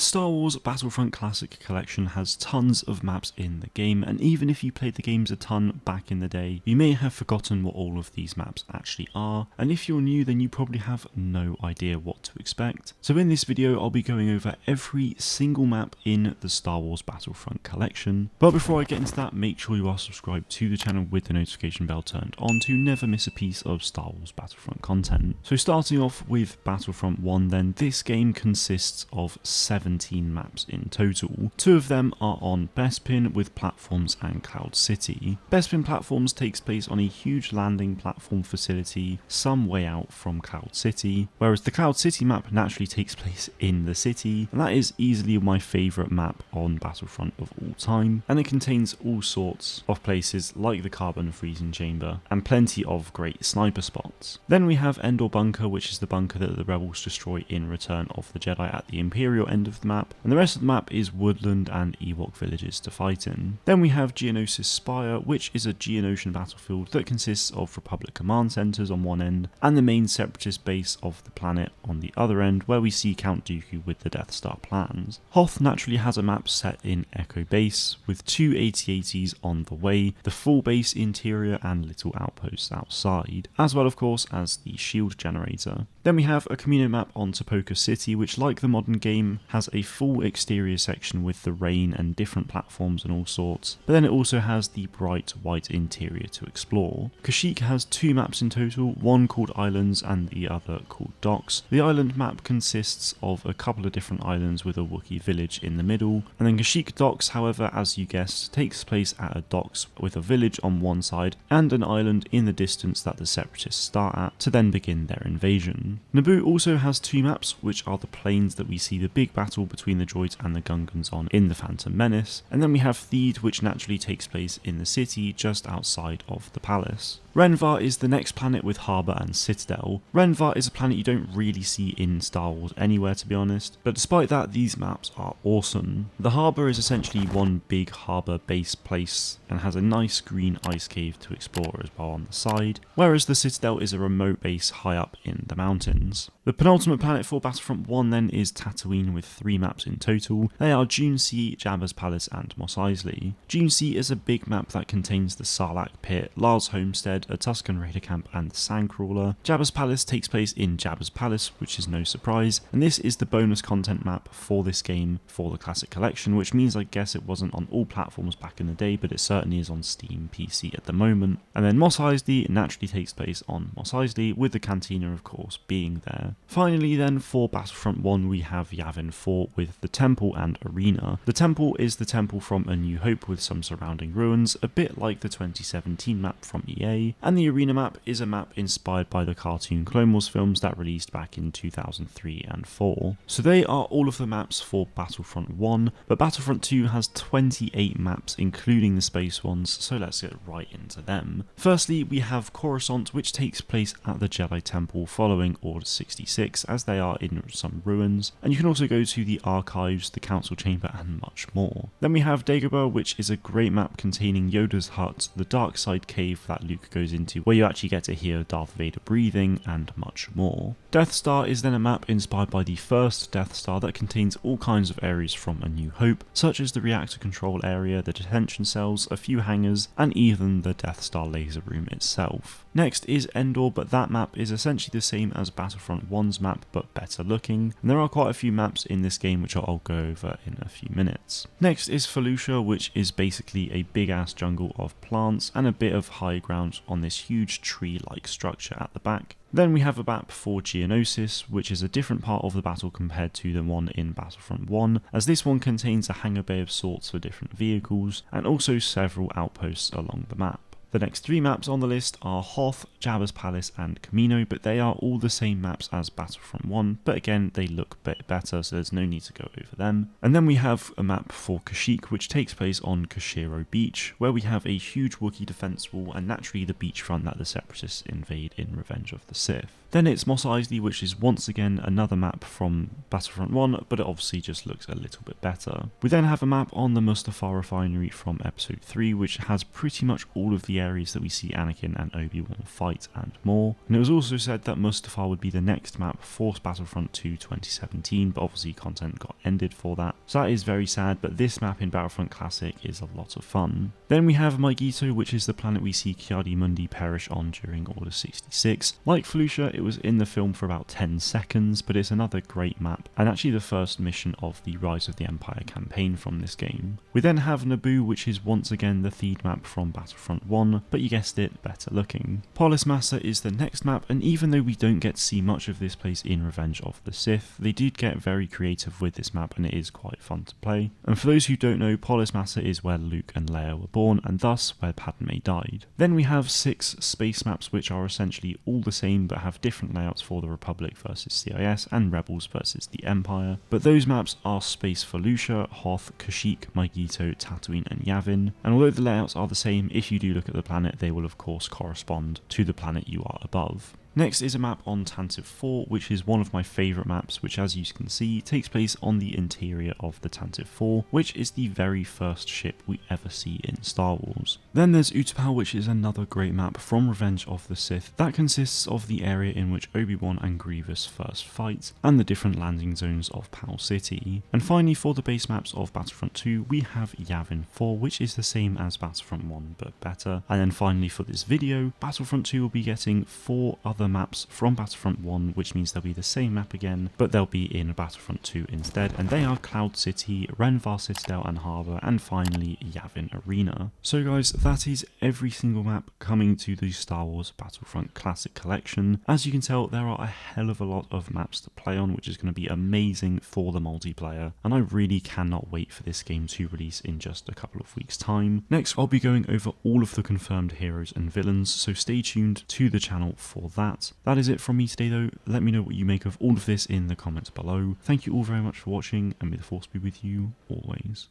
Star Wars Battlefront Classic Collection has tons of maps in the game, and even if you played the games a ton back in the day, you may have forgotten what all of these maps actually are, and if you're new then you probably have no idea what to expect. So in this video I'll be going over every single map in the Star Wars Battlefront Collection. But before I get into that, make sure you are subscribed to the channel with the notification bell turned on to never miss a piece of Star Wars Battlefront content. So starting off with Battlefront 1 then, this game consists of 17 maps in total. 2 of them are on Bespin with platforms and Cloud City. Bespin platforms takes place on a huge landing platform facility some way out from Cloud City, whereas the Cloud City map naturally takes place in the city, and that is easily my favourite map on Battlefront of all time, and it contains all sorts of places like the Carbon Freezing Chamber and plenty of great sniper spots. Then we have Endor Bunker, which is the bunker that the Rebels destroy in Return of the Jedi at the Imperial end of the map, and the rest of the map is woodland and Ewok villages to fight in. Then we have Geonosis Spire, which is a Geonosian battlefield that consists of Republic command centres on one end and the main separatist base of the planet on the other end, where we see Count Dooku with the Death Star plans. Hoth naturally has a map set in Echo Base with 2 AT-ATs on the way, the full base interior and little outposts outside, as well of course as the shield generator. Then we have a Camino map on Topoka City, which like the modern game has a full exterior section with the rain and different platforms and all sorts, but then it also has the bright white interior to explore. Kashyyyk has 2 maps in total, one called Islands and the other called Docks. The island map consists of a couple of different islands with a Wookiee village in the middle, and then Kashyyyk Docks, however, as you guessed, takes place at a docks with a village on one side and an island in the distance that the Separatists start at to then begin their invasion. Naboo also has 2 maps, which are the plains that we see the big battle between the droids and the Gungans on in The Phantom Menace, and then we have Theed, which naturally takes place in the city just outside of the palace. Renvar is the next planet with Harbour and Citadel. Renvar is a planet you don't really see in Star Wars anywhere, to be honest, but despite that these maps are awesome. The Harbour is essentially one big harbour base place and has a nice green ice cave to explore as well on the side, whereas the Citadel is a remote base high up in the mountains. The penultimate planet for Battlefront 1 then is Tatooine with 3 maps in total. They are Dune Sea, Jabba's Palace and Mos Eisley. Dune Sea is a big map that contains the Sarlacc Pit, Lars Homestead, a Tusken Raider camp and the Sandcrawler. Jabba's Palace takes place in Jabba's Palace, which is no surprise, and this is the bonus content map for this game for the Classic Collection, which means I guess it wasn't on all platforms back in the day, but it certainly is on Steam PC at the moment. And then Mos Eisley naturally takes place on Mos Eisley, with the Cantina of course being there. Finally then, for Battlefront 1 we have Yavin 4 with the Temple and Arena. The Temple is the temple from A New Hope with some surrounding ruins, a bit like the 2017 map from EA, and the Arena map is a map inspired by the cartoon Clone Wars films that released back in 2003 and 4. So they are all of the maps for Battlefront 1, but Battlefront 2 has 28 maps including the space ones, so let's get right into them. Firstly we have Coruscant, which takes place at the Jedi Temple following Order 66, as they are in some ruins, and you can also go to the archives, the council chamber and much more. Then we have Dagobah, which is a great map containing Yoda's hut, the dark side cave that Luke goes into, where you actually get to hear Darth Vader breathing and much more. Death Star is then a map inspired by the first Death Star that contains all kinds of areas from A New Hope, such as the reactor control area, the detention cells, a few hangars, and even the Death Star laser room itself. Next is Endor, but that map is essentially the same as Battlefront 1's map but better looking, and there are quite a few maps in this game which I'll go over in a few minutes. Next is Felucia, which is basically a big ass jungle of plants and a bit of high ground on this huge tree-like structure at the back. Then we have a map for Geonosis, which is a different part of the battle compared to the one in Battlefront 1, as this one contains a hangar bay of sorts for different vehicles, and also several outposts along the map. The next 3 maps on the list are Hoth, Jabba's Palace and Camino, but they are all the same maps as Battlefront 1, but again they look a bit better, so there's no need to go over them. And then we have a map for Kashyyyk, which takes place on Koshiro Beach, where we have a huge Wookiee defense wall and naturally the beachfront that the Separatists invade in Revenge of the Sith. Then it's Mos Eisley, which is once again another map from Battlefront 1, but it obviously just looks a little bit better. We then have a map on the Mustafar refinery from Episode 3, which has pretty much all of the areas that we see Anakin and Obi-Wan fight and more. And it was also said that Mustafar would be the next map for Battlefront 2 2017, but obviously content got ended for that. So that is very sad, but this map in Battlefront Classic is a lot of fun. Then we have Mygeeto, which is the planet we see Ki-Adi-Mundi perish on during Order 66. Like Felucia, it was in the film for about 10 seconds, but it's another great map, and actually the first mission of the Rise of the Empire campaign from this game. We then have Naboo, which is once again the Theed map from Battlefront 1, but you guessed it, better looking. Polis Massa is the next map, and even though we don't get to see much of this place in Revenge of the Sith, they did get very creative with this map and it is quite fun to play. And for those who don't know, Polis Massa is where Luke and Leia were born, and thus where Padme died. Then we have 6 space maps which are essentially all the same but have different layouts for the Republic versus CIS and Rebels versus the Empire. But those maps are Space Felucia, Hoth, Kashyyyk, Mygeeto, Tatooine and Yavin. And although the layouts are the same, if you do look at the planet, they will of course correspond to the planet you are above. Next is a map on Tantive 4, which is one of my favourite maps, which as you can see takes place on the interior of the Tantive 4, which is the very first ship we ever see in Star Wars. Then there's Utapau, which is another great map from Revenge of the Sith that consists of the area in which Obi-Wan and Grievous first fight, and the different landing zones of Pal City. And finally, for the base maps of Battlefront 2, we have Yavin 4, which is the same as Battlefront 1 but better. And then finally for this video, Battlefront 2 will be getting 4 other maps from Battlefront 1, which means they'll be the same map again, but they'll be in Battlefront 2 instead, and they are Cloud City, Renvar Citadel and Harbour, and finally Yavin Arena. So guys, that is every single map coming to the Star Wars Battlefront Classic Collection. As you can tell, there are a hell of a lot of maps to play on, which is going to be amazing for the multiplayer, and I really cannot wait for this game to release in just a couple of weeks' time. Next, I'll be going over all of the confirmed heroes and villains, so stay tuned to the channel for that. That is it from me today though. Let me know what you make of all of this in the comments below. Thank you all very much for watching, and may the Force be with you always.